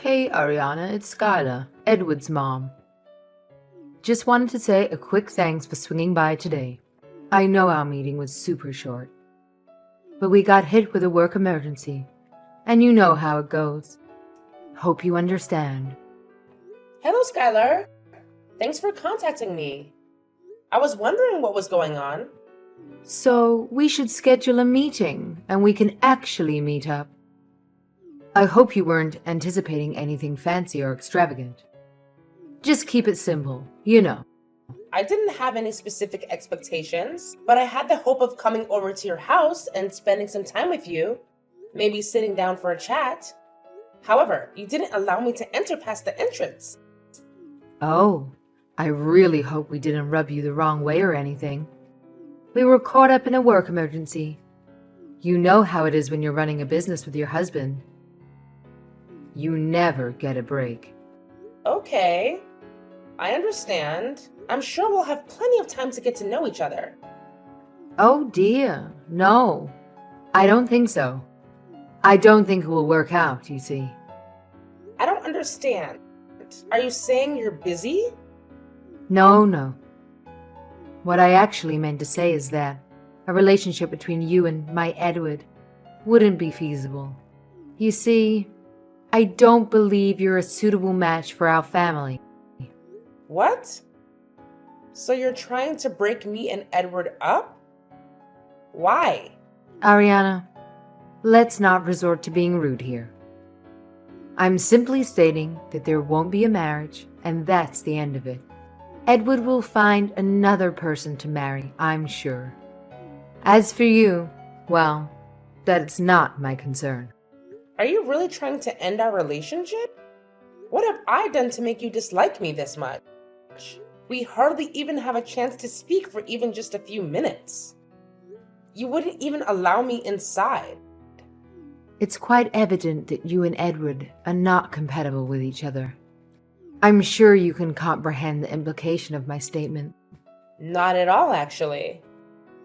Hey Ariana, it's Skylar, Edward's mom. Just wanted to say a quick thanks for swinging by today. I know our meeting was super short, but we got hit with a work emergency, and you know how it goes. Hope you understand. Hello, Skylar. Thanks for contacting me. I was wondering what was going on. So we should schedule a meeting, and we can actually meet up. I hope you weren't anticipating anything fancy or extravagant. Just keep it simple, you know. I didn't have any specific expectations, but I had the hope of coming over to your house and spending some time with you, maybe sitting down for a chat. However, you didn't allow me to enter past the entrance. Oh, I really hope we didn't rub you the wrong way or anything. We were caught up in a work emergency. You know how it is when you're running a business with your husband. You never get a break. Okay, I understand. I'm sure we'll have plenty of time to get to know each other. Oh dear, no. I don't think so. I don't think it will work out, you see. I don't understand. Are you saying you're busy? No. What I actually meant to say is that a relationship between you and my Edward wouldn't be feasible. You see, I don't believe you're a suitable match for our family. What? So you're trying to break me and Edward up? Why? Ariana, let's not resort to being rude here. I'm simply stating that there won't be a marriage, and that's the end of it. Edward will find another person to marry, I'm sure. As for you, well, that's not my concern. Are you really trying to end our relationship? What have I done to make you dislike me this much? We hardly even have a chance to speak for even just a few minutes. You wouldn't even allow me inside. It's quite evident that you and Edward are not compatible with each other. I'm sure you can comprehend the implication of my statement. Not at all, actually.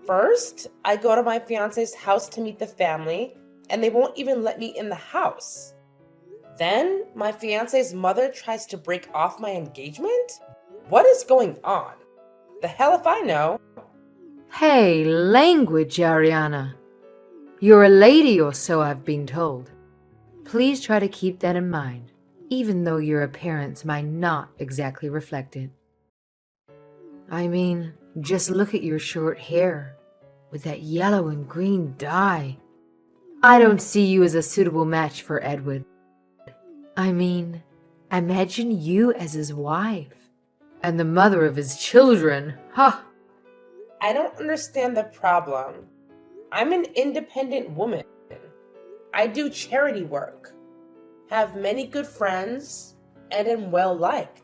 First, I go to my fiance's house to meet the family, and they won't even let me in the house. Then, my fiance's mother tries to break off my engagement? What is going on? The hell if I know. Hey, language, Ariana. You're a lady or so I've been told. Please try to keep that in mind, even though your appearance might not exactly reflect it. I mean, just look at your short hair with that yellow and green dye. I don't see you as a suitable match for Edward. I mean, imagine you as his wife and the mother of his children. Ha! I don't understand the problem. I'm an independent woman. I do charity work, have many good friends, and am well liked.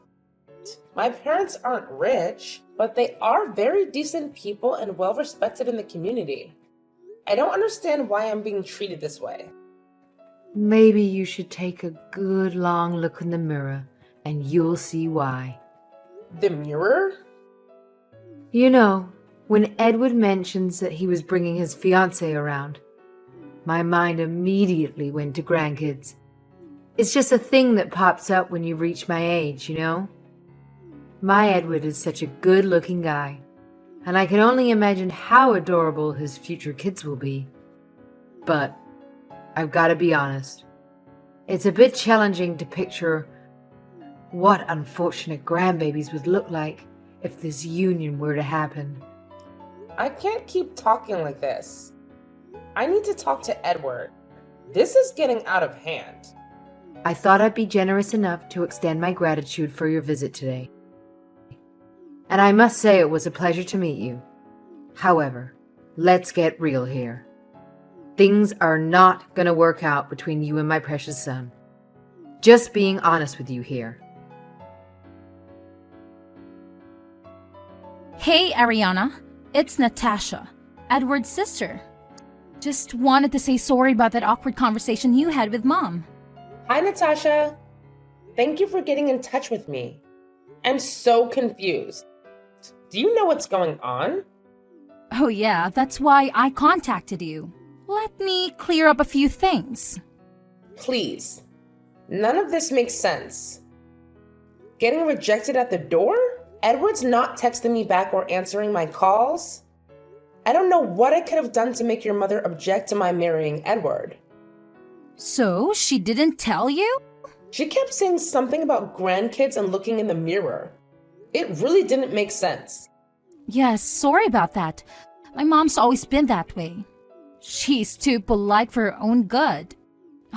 My parents aren't rich, but they are very decent people and well respected in the community. I don't understand why I'm being treated this way. Maybe you should take a good long look in the mirror and you'll see why. The mirror? You know, when Edward mentions that he was bringing his fiancée around, my mind immediately went to grandkids. It's just a thing that pops up when you reach my age, you know? My Edward is such a good-looking guy, and I can only imagine how adorable his future kids will be. But I've got to be honest, it's a bit challenging to picture what unfortunate grandbabies would look like if this union were to happen. I can't keep talking like this. I need to talk to Edward. This is getting out of hand. I thought I'd be generous enough to extend my gratitude for your visit today. And I must say it was a pleasure to meet you. However, let's get real here. Things are not going to work out between you and my precious son. Just being honest with you here. Hey, Ariana. It's Natasha, Edward's sister. Just wanted to say sorry about that awkward conversation you had with Mom. Hi, Natasha. Thank you for getting in touch with me. I'm so confused. Do you know what's going on? Oh yeah, that's why I contacted you. Let me clear up a few things. Please. None of this makes sense. Getting rejected at the door? Edward's not texting me back or answering my calls. I don't know what I could have done to make your mother object to my marrying Edward. So, she didn't tell you? She kept saying something about grandkids and looking in the mirror. It really didn't make sense. Yes, sorry about that. My mom's always been that way. She's too polite for her own good.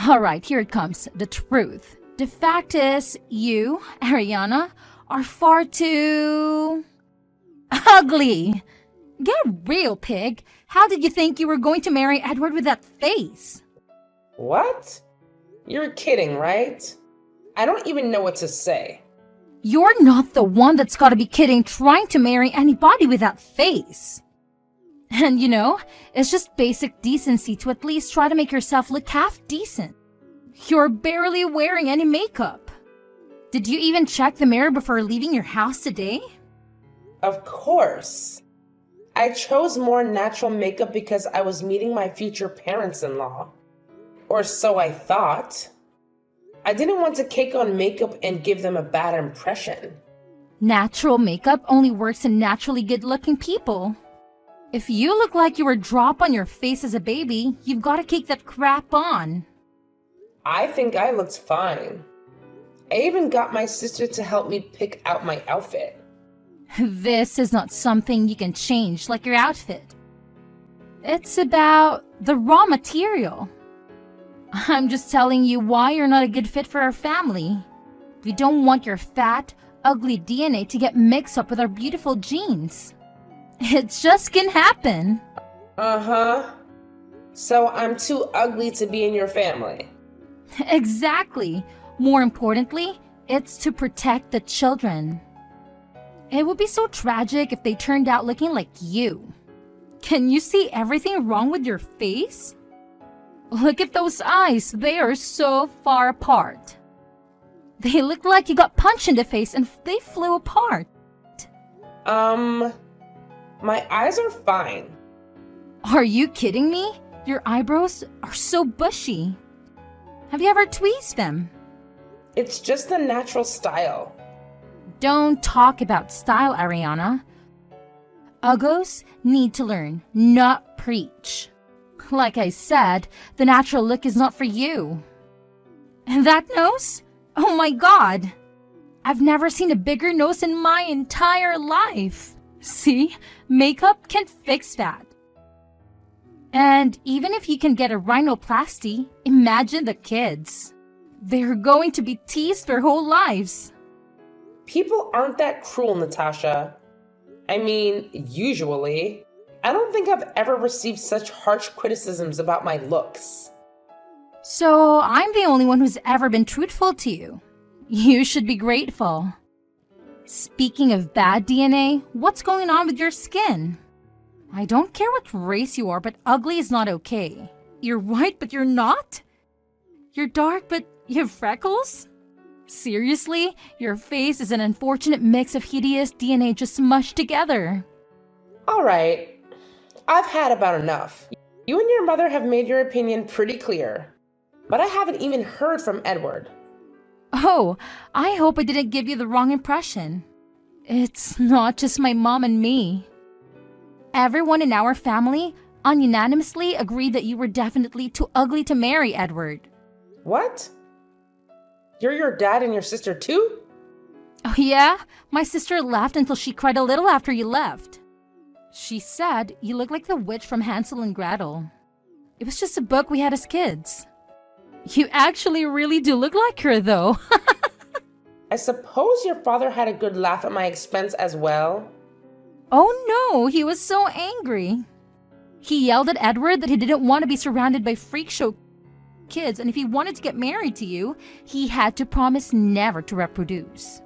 Alright, here it comes, the truth. The fact is, you, Ariana, are far too... ugly. Get real, pig. How did you think you were going to marry Edward with that face? What? You're kidding, right? I don't even know what to say. You're not the one that's gotta be kidding trying to marry anybody with that face. And you know, it's just basic decency to at least try to make yourself look half decent. You're barely wearing any makeup. Did you even check the mirror before leaving your house today? Of course. I chose more natural makeup because I was meeting my future parents-in-law. Or so I thought. I didn't want to cake on makeup and give them a bad impression. Natural makeup only works in naturally good-looking people. If you look like you were dropped on your face as a baby, you've got to cake that crap on. I think I looked fine. I even got my sister to help me pick out my outfit. This is not something you can change like your outfit. It's about the raw material. I'm just telling you why you're not a good fit for our family. We don't want your fat, ugly DNA to get mixed up with our beautiful genes. It just can happen. Uh-huh. So I'm too ugly to be in your family. Exactly. More importantly, it's to protect the children. It would be so tragic if they turned out looking like you. Can you see everything wrong with your face? Look at those eyes. They are so far apart. They look like you got punched in the face and they flew apart. My eyes are fine. Are you kidding me? Your eyebrows are so bushy. Have you ever tweezed them? It's just the natural style. Don't talk about style, Ariana. Uggos need to learn, not preach. Like I said, the natural look is not for you. And that nose? Oh my god! I've never seen a bigger nose in my entire life. See, makeup can fix that. And even if you can get a rhinoplasty, imagine the kids. They're going to be teased their whole lives. People aren't that cruel, Natasha. I mean, usually. I don't think I've ever received such harsh criticisms about my looks. So I'm the only one who's ever been truthful to you. You should be grateful. Speaking of bad DNA, what's going on with your skin? I don't care what race you are, but ugly is not okay. You're white, but you're not? You're dark, but you have freckles? Seriously? Your face is an unfortunate mix of hideous DNA just mushed together. All right. I've had about enough. You and your mother have made your opinion pretty clear. But I haven't even heard from Edward. Oh, I hope I didn't give you the wrong impression. It's not just my mom and me. Everyone in our family unanimously agreed that you were definitely too ugly to marry Edward. What? You're your dad and your sister too? Oh yeah? My sister laughed until she cried a little after you left. She said you look like the witch from Hansel and Gretel. It was just a book we had as kids. You actually really do look like her though. I suppose your father had a good laugh at my expense as well. Oh no, he was so angry. He yelled at Edward that he didn't want to be surrounded by freak show kids, and if he wanted to get married to you, he had to promise never to reproduce.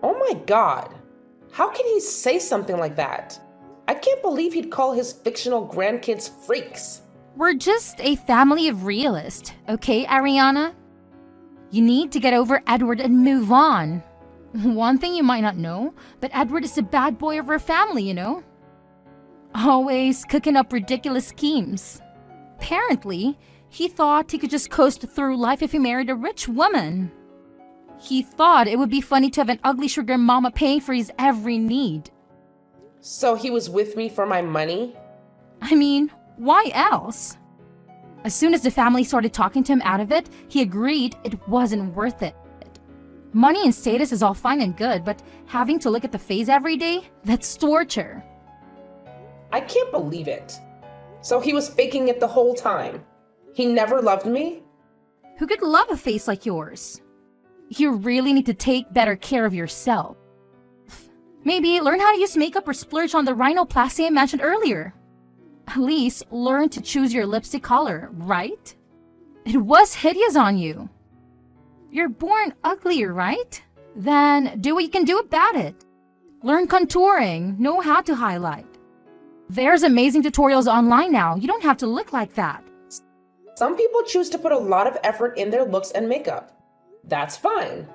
Oh my god. How can he say something like that? I can't believe he'd call his fictional grandkids freaks. We're just a family of realists, okay, Ariana? You need to get over Edward and move on. One thing you might not know, but Edward is the bad boy of our family, you know? Always cooking up ridiculous schemes. Apparently, he thought he could just coast through life if he married a rich woman. He thought it would be funny to have an ugly sugar mama paying for his every need. So he was with me for my money? I mean, why else? As soon as the family started talking to him out of it, he agreed it wasn't worth it. Money and status is all fine and good, but having to look at the face every day, that's torture. I can't believe it. So he was faking it the whole time. He never loved me? Who could love a face like yours? You really need to take better care of yourself. Maybe learn how to use makeup or splurge on the rhinoplasty I mentioned earlier. At least learn to choose your lipstick color, right? It was hideous on you. You're born ugly, right? Then do what you can do about it. Learn contouring, know how to highlight. There's amazing tutorials online now. You don't have to look like that. Some people choose to put a lot of effort in their looks and makeup. That's fine.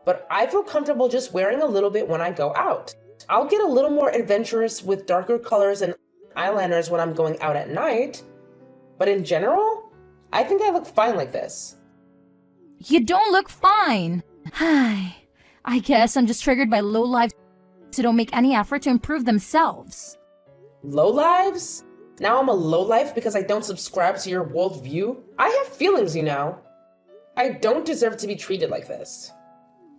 But I feel comfortable just wearing a little bit when I go out. I'll get a little more adventurous with darker colors and eyeliners when I'm going out at night. But in general, I think I look fine like this. You don't look fine. I guess I'm just triggered by lowlifes who don't make any effort to improve themselves. Lowlives? Now I'm a lowlife because I don't subscribe to your worldview? I have feelings, you know. I don't deserve to be treated like this.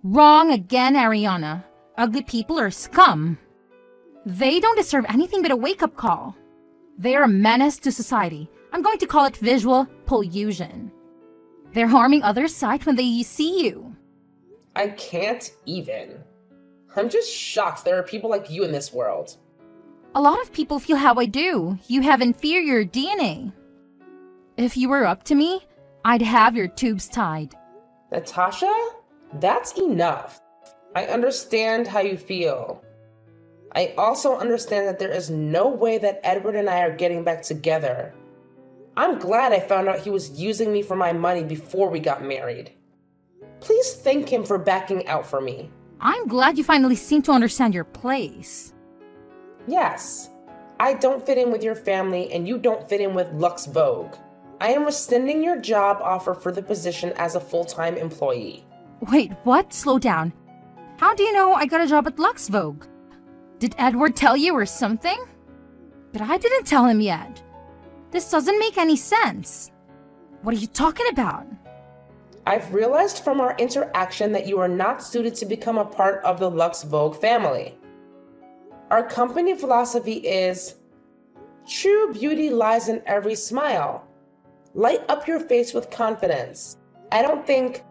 Wrong again, Ariana. Ugly people are scum. They don't deserve anything but a wake-up call. They are a menace to society. I'm going to call it visual pollution. They're harming others' sight when they see you. I can't even. I'm just shocked there are people like you in this world. A lot of people feel how I do. You have inferior DNA. If you were up to me, I'd have your tubes tied. Natasha, that's enough. I understand how you feel. I also understand that there is no way that Edward and I are getting back together. I'm glad I found out he was using me for my money before we got married. Please thank him for backing out for me. I'm glad you finally seem to understand your place. Yes, I don't fit in with your family and you don't fit in with Lux Vogue. I am rescinding your job offer for the position as a full-time employee. Wait, what? Slow down. How do you know I got a job at Lux Vogue? Did Edward tell you or something? But I didn't tell him yet. This doesn't make any sense. What are you talking about? I've realized from our interaction that you are not suited to become a part of the Lux Vogue family. Our company philosophy is, true beauty lies in every smile. Light up your face with confidence. I don't think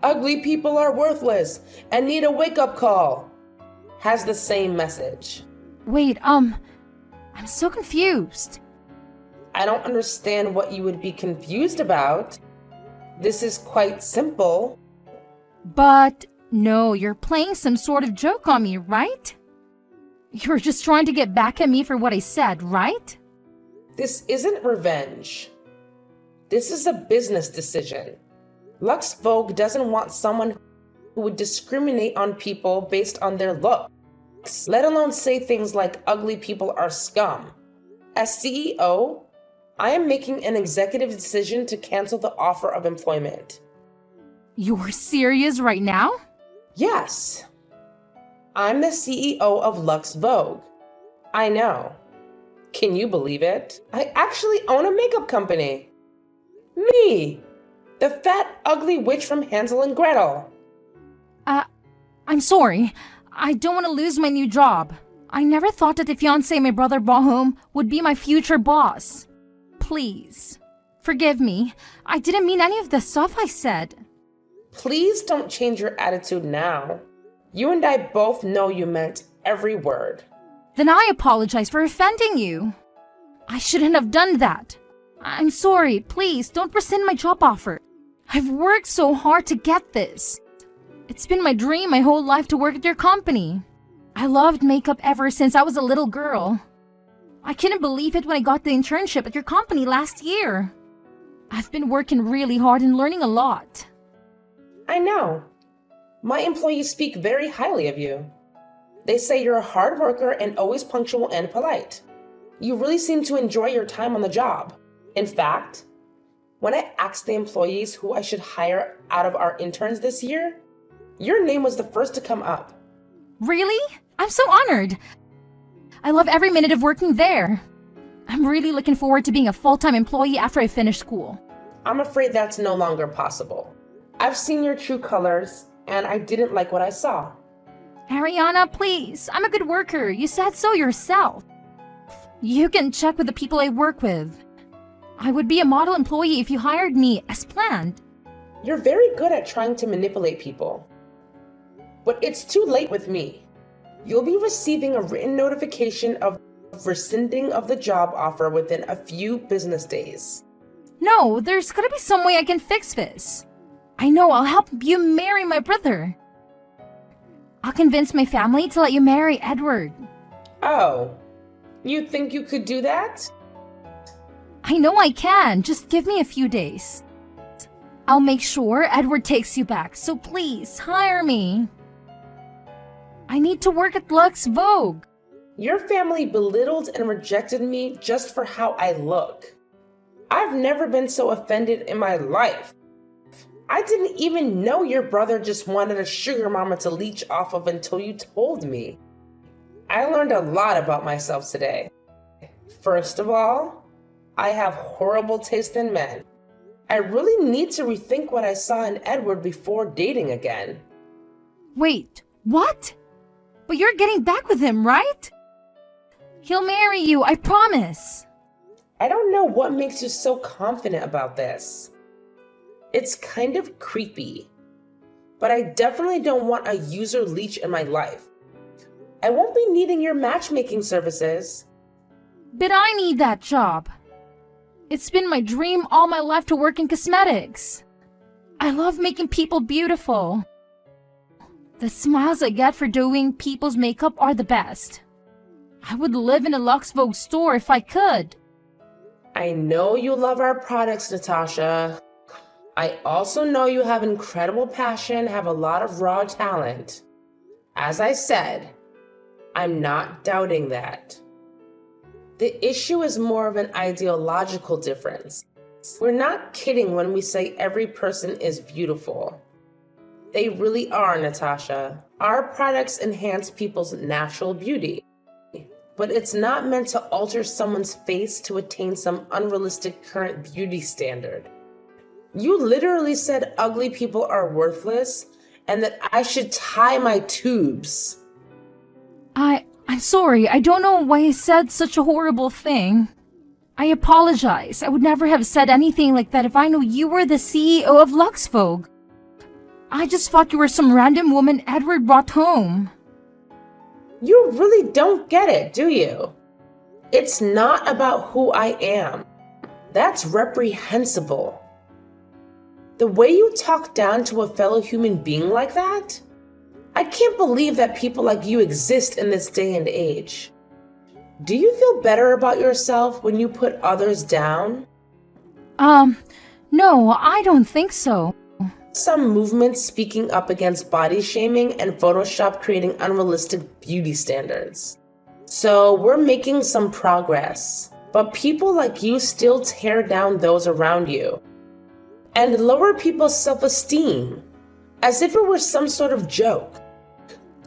ugly people are worthless and need a wake-up call has the same message. Wait, I'm so confused. I don't understand what you would be confused about. This is quite simple. But no, you're playing some sort of joke on me, right? You're just trying to get back at me for what I said, right? This isn't revenge. This is a business decision. Lux Vogue doesn't want someone who would discriminate on people based on their looks, let alone say things like ugly people are scum. As CEO, I am making an executive decision to cancel the offer of employment. You're serious right now? Yes. I'm the CEO of Lux Vogue. I know. Can you believe it? I actually own a makeup company. Me! The fat, ugly witch from Hansel and Gretel. I'm sorry. I don't want to lose my new job. I never thought that the fiancé my brother brought home would be my future boss. Please, forgive me. I didn't mean any of the stuff I said. Please don't change your attitude now. You and I both know you meant every word. Then I apologize for offending you. I shouldn't have done that. I'm sorry. Please, don't rescind my job offer. I've worked so hard to get this. It's been my dream my whole life to work at your company. I loved makeup ever since I was a little girl. I couldn't believe it when I got the internship at your company last year. I've been working really hard and learning a lot. I know. My employees speak very highly of you. They say you're a hard worker and always punctual and polite. You really seem to enjoy your time on the job. In fact, when I asked the employees who I should hire out of our interns this year, Your name was the first to come up. Really? I'm so honored. I love every minute of working there. I'm really looking forward to being a full-time employee after I finish school. I'm afraid that's no longer possible. I've seen your true colors, and I didn't like what I saw. Ariana, please. I'm a good worker. You said so yourself. You can check with the people I work with. I would be a model employee if you hired me as planned. You're very good at trying to manipulate people. But it's too late with me. You'll be receiving a written notification of rescinding of the job offer within a few business days. No, there's gotta be some way I can fix this. I know, I'll help you marry my brother. I'll convince my family to let you marry Edward. Oh, you think you could do that? I know I can. Just give me a few days. I'll make sure Edward takes you back, so please hire me. I need to work at Lux Vogue. Your family belittled and rejected me just for how I look. I've never been so offended in my life. I didn't even know your brother just wanted a sugar mama to leech off of until you told me. I learned a lot about myself today. First of all, I have horrible taste in men. I really need to rethink what I saw in Edward before dating again. Wait, what? But you're getting back with him, right? He'll marry you, I promise. I don't know what makes you so confident about this. It's kind of creepy, but I definitely don't want a user leech in my life. I won't be needing your matchmaking services. But I need that job. It's been my dream all my life to work in cosmetics. I love making people beautiful. The smiles I get for doing people's makeup are the best. I would live in a Lux Vogue store if I could. I know you love our products, Natasha. I also know you have incredible passion, have a lot of raw talent. As I said, I'm not doubting that. The issue is more of an ideological difference. We're not kidding when we say every person is beautiful. They really are, Natasha. Our products enhance people's natural beauty. But it's not meant to alter someone's face to attain some unrealistic current beauty standard. You literally said ugly people are worthless and that I should tie my tubes. I'm sorry. I don't know why I said such a horrible thing. I apologize. I would never have said anything like that if I knew you were the CEO of Lux Vogue. I just thought you were some random woman Edward brought home. You really don't get it, do you? It's not about who I am. That's reprehensible. The way you talk down to a fellow human being like that? I can't believe that people like you exist in this day and age. Do you feel better about yourself when you put others down? No, I don't think so. Some movements speaking up against body shaming and Photoshop creating unrealistic beauty standards. So we're making some progress, but people like you still tear down those around you and lower people's self-esteem as if it were some sort of joke.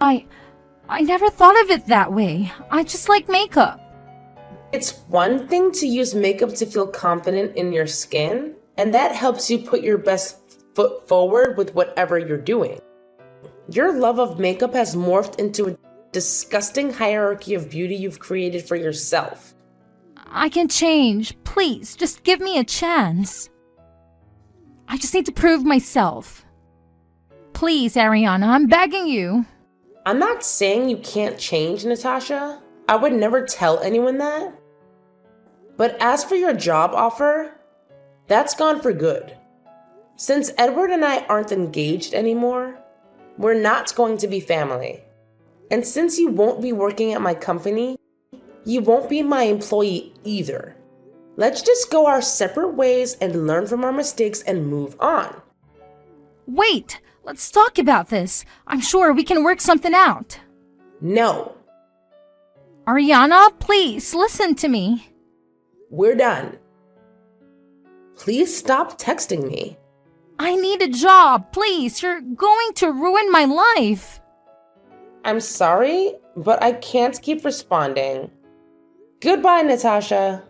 I never thought of it that way. I just like makeup. It's one thing to use makeup to feel confident in your skin, and that helps you put your best foot forward with whatever you're doing. Your love of makeup has morphed into a disgusting hierarchy of beauty you've created for yourself. I can change. Please, just give me a chance. I just need to prove myself. Please, Ariana, I'm begging you. I'm not saying you can't change, Natasha. I would never tell anyone that. But as for your job offer, that's gone for good. Since Edward and I aren't engaged anymore, we're not going to be family. And since you won't be working at my company, you won't be my employee either. Let's just go our separate ways and learn from our mistakes and move on. Wait, let's talk about this. I'm sure we can work something out. No, Ariana, please listen to me. we're done. Please stop texting me. I need a job. Please, you're going to ruin my life. I'm sorry, but I can't keep responding. Goodbye, Natasha.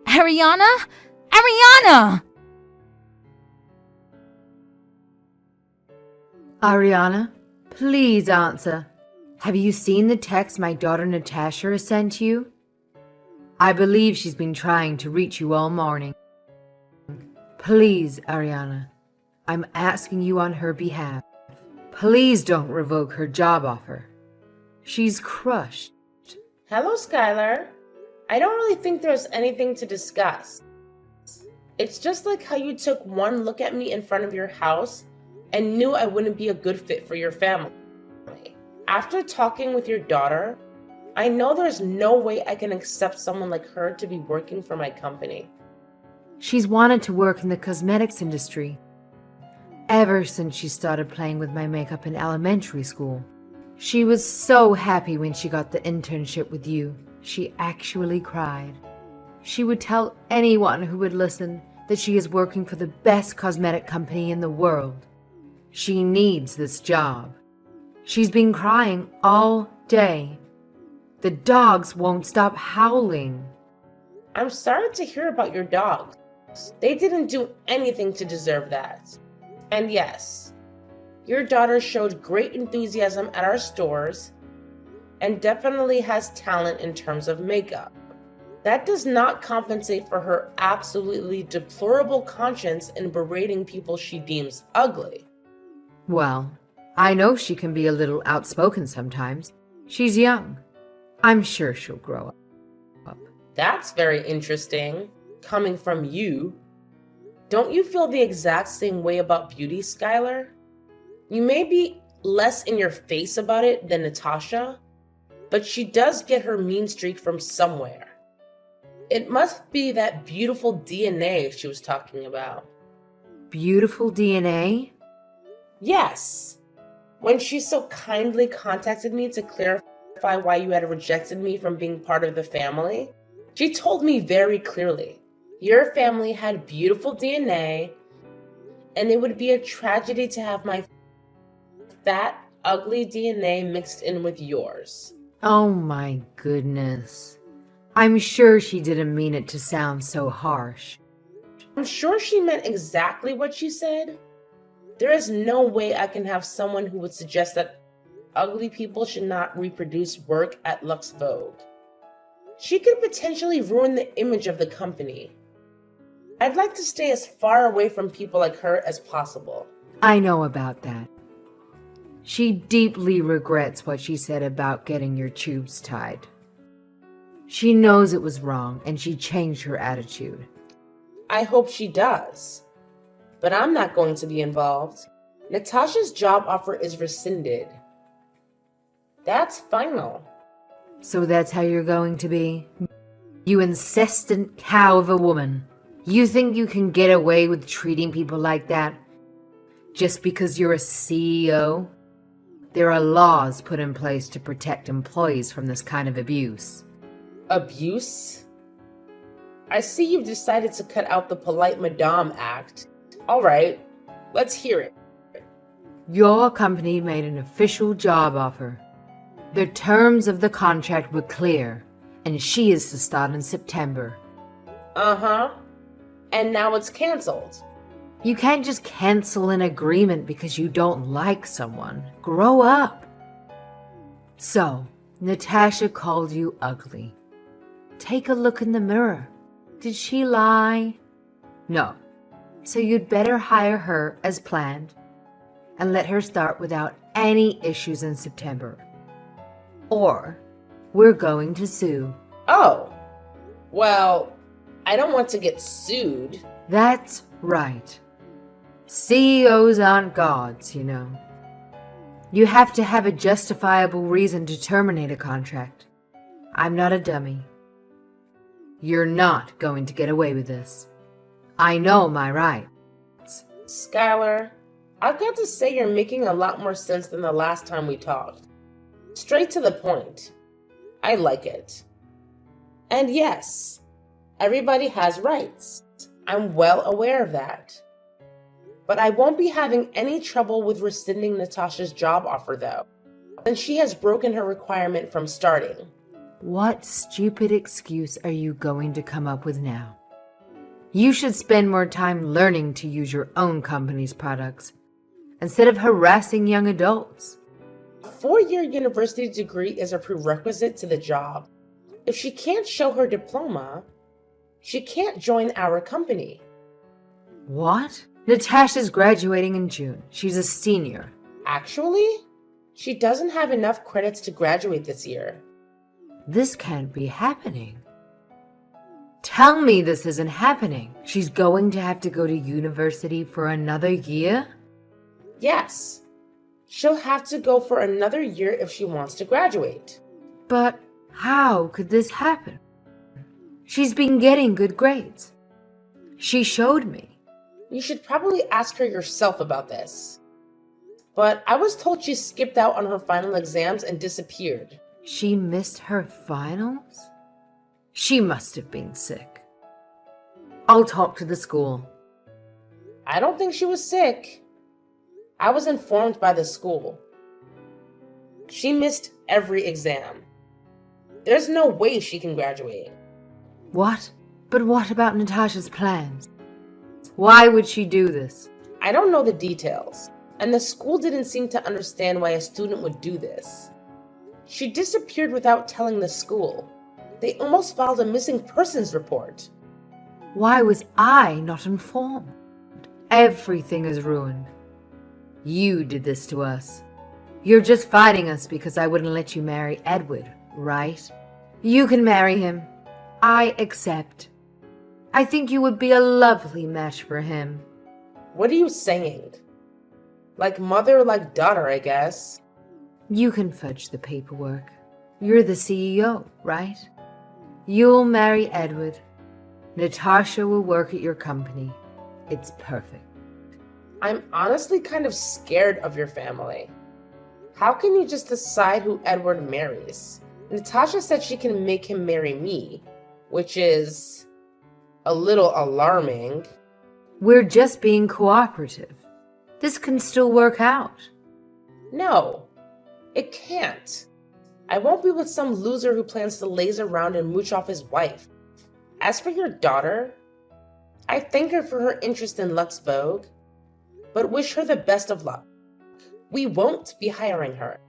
Ariana? Ariana! Ariana, please answer. Have you seen the text my daughter Natasha has sent you? I believe she's been trying to reach you all morning. Please, Ariana, I'm asking you on her behalf. Please don't revoke her job offer. She's crushed. Hello, Skylar. I don't really think there's anything to discuss. It's just like how you took one look at me in front of your house and knew I wouldn't be a good fit for your family. After talking with your daughter, I know there's no way I can accept someone like her to be working for my company. She's wanted to work in the cosmetics industry ever since she started playing with my makeup in elementary school. She was so happy when she got the internship with you. She actually cried. She would tell anyone who would listen that she is working for the best cosmetic company in the world. She needs this job. She's been crying all day. The dogs won't stop howling. I'm sorry to hear about your dogs. They didn't do anything to deserve that. And yes, your daughter showed great enthusiasm at our stores and definitely has talent in terms of makeup. That does not compensate for her absolutely deplorable conscience in berating people she deems ugly. Well, I know she can be a little outspoken sometimes. She's young. I'm sure she'll grow up. That's very interesting, coming from you. Don't you feel the exact same way about beauty, Skylar? You may be less in your face about it than Natasha, but she does get her mean streak from somewhere. It must be that beautiful DNA she was talking about. Beautiful DNA? Yes. When she so kindly contacted me to clarify why you had rejected me from being part of the family, she told me very clearly, your family had beautiful DNA, and it would be a tragedy to have my fat, ugly DNA mixed in with yours. Oh my goodness. I'm sure she didn't mean it to sound so harsh. I'm sure she meant exactly what she said. There is no way I can have someone who would suggest that ugly people should not reproduce work at Lux Vogue. She could potentially ruin the image of the company. I'd like to stay as far away from people like her as possible. I know about that. She deeply regrets what she said about getting your tubes tied. She knows it was wrong and she changed her attitude. I hope she does. But I'm not going to be involved. Natasha's job offer is rescinded. That's final. So that's how you're going to be? You insistent cow of a woman. You think you can get away with treating people like that just because you're a CEO? There are laws put in place to protect employees from this kind of abuse. Abuse? I see you've decided to cut out the polite Madame Act. All right, let's hear it. Your company made an official job offer. The terms of the contract were clear, and she is to start in September. Uh-huh. And now it's canceled. You can't just cancel an agreement because you don't like someone. Grow up. So, Natasha called you ugly. Take a look in the mirror. Did she lie? No. So you'd better hire her as planned and let her start without any issues in September. Or we're going to sue. Oh. Well, I don't want to get sued. That's right. CEOs aren't gods, you know. You have to have a justifiable reason to terminate a contract. I'm not a dummy. You're not going to get away with this. I know my rights. Skylar, I've got to say you're making a lot more sense than the last time we talked. Straight to the point. I like it. And yes, everybody has rights. I'm well aware of that. But I won't be having any trouble with rescinding Natasha's job offer though, since she has broken her requirement from starting. What stupid excuse are you going to come up with now? You should spend more time learning to use your own company's products instead of harassing young adults. A 4-year university degree is a prerequisite to the job. If she can't show her diploma, she can't join our company. What? Natasha's graduating in June. She's a senior. Actually, she doesn't have enough credits to graduate this year. This can't be happening. Tell me this isn't happening. She's going to have to go to university for another year? Yes, she'll have to go for another year if she wants to graduate. But how could this happen? She's been getting good grades. She showed me. You should probably ask her yourself about this. But I was told she skipped out on her final exams and disappeared. She missed her finals? She must have been sick. I'll talk to the school. I don't think she was sick. I was informed by the school. She missed every exam. There's no way she can graduate. What? But what about Natasha's plans? Why would she do this? I don't know the details, and the school didn't seem to understand why a student would do this. She disappeared without telling the school. They almost filed a missing persons report. Why was I not informed? Everything is ruined. You did this to us. You're just fighting us because I wouldn't let you marry Edward, right? You can marry him. I accept. I think you would be a lovely match for him. What are you saying? Like mother, like daughter, I guess. You can fudge the paperwork. You're the CEO, right? You'll marry Edward. Natasha will work at your company. It's perfect. I'm honestly kind of scared of your family. How can you just decide who Edward marries? Natasha said she can make him marry me, which is a little alarming. We're just being cooperative. This can still work out. No, it can't. I won't be with some loser who plans to laze around and mooch off his wife. As for your daughter, I thank her for her interest in Lux Vogue, but wish her the best of luck. We won't be hiring her.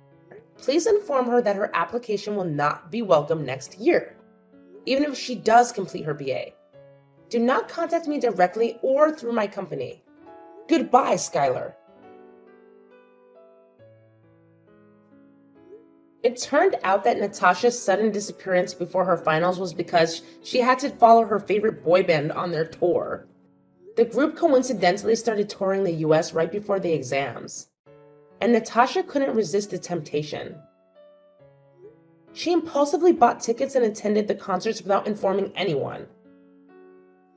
Please inform her that her application will not be welcome next year, even if she does complete her BA. Do not contact me directly or through my company. Goodbye, Skylar. It turned out that Natasha's sudden disappearance before her finals was because she had to follow her favorite boy band on their tour. The group coincidentally started touring the US right before the exams, and Natasha couldn't resist the temptation. She impulsively bought tickets and attended the concerts without informing anyone.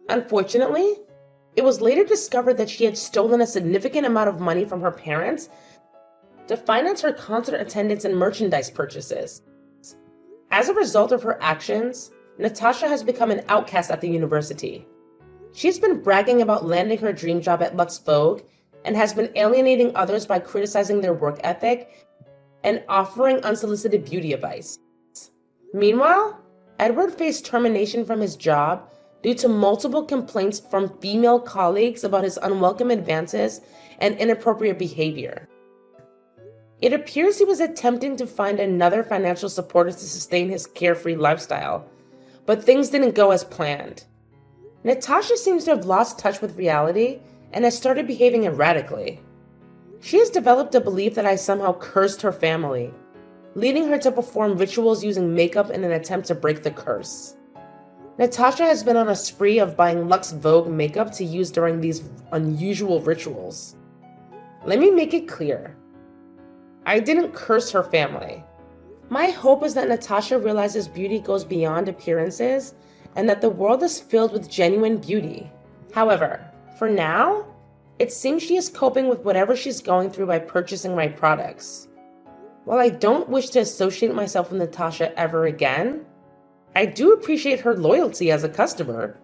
Unfortunately, it was later discovered that she had stolen a significant amount of money from her parents to finance her concert attendance and merchandise purchases. As a result of her actions, Natasha has become an outcast at the university. She's been bragging about landing her dream job at Lux Vogue and has been alienating others by criticizing their work ethic and offering unsolicited beauty advice. Meanwhile, Edward faced termination from his job due to multiple complaints from female colleagues about his unwelcome advances and inappropriate behavior. It appears he was attempting to find another financial supporter to sustain his carefree lifestyle, but things didn't go as planned. Natasha seems to have lost touch with reality and has started behaving erratically. She has developed a belief that I somehow cursed her family, leading her to perform rituals using makeup in an attempt to break the curse. Natasha has been on a spree of buying Lux Vogue makeup to use during these unusual rituals. Let me make it clear. I didn't curse her family. My hope is that Natasha realizes beauty goes beyond appearances and that the world is filled with genuine beauty. However, for now, it seems she is coping with whatever she's going through by purchasing my products. While I don't wish to associate myself with Natasha ever again, I do appreciate her loyalty as a customer.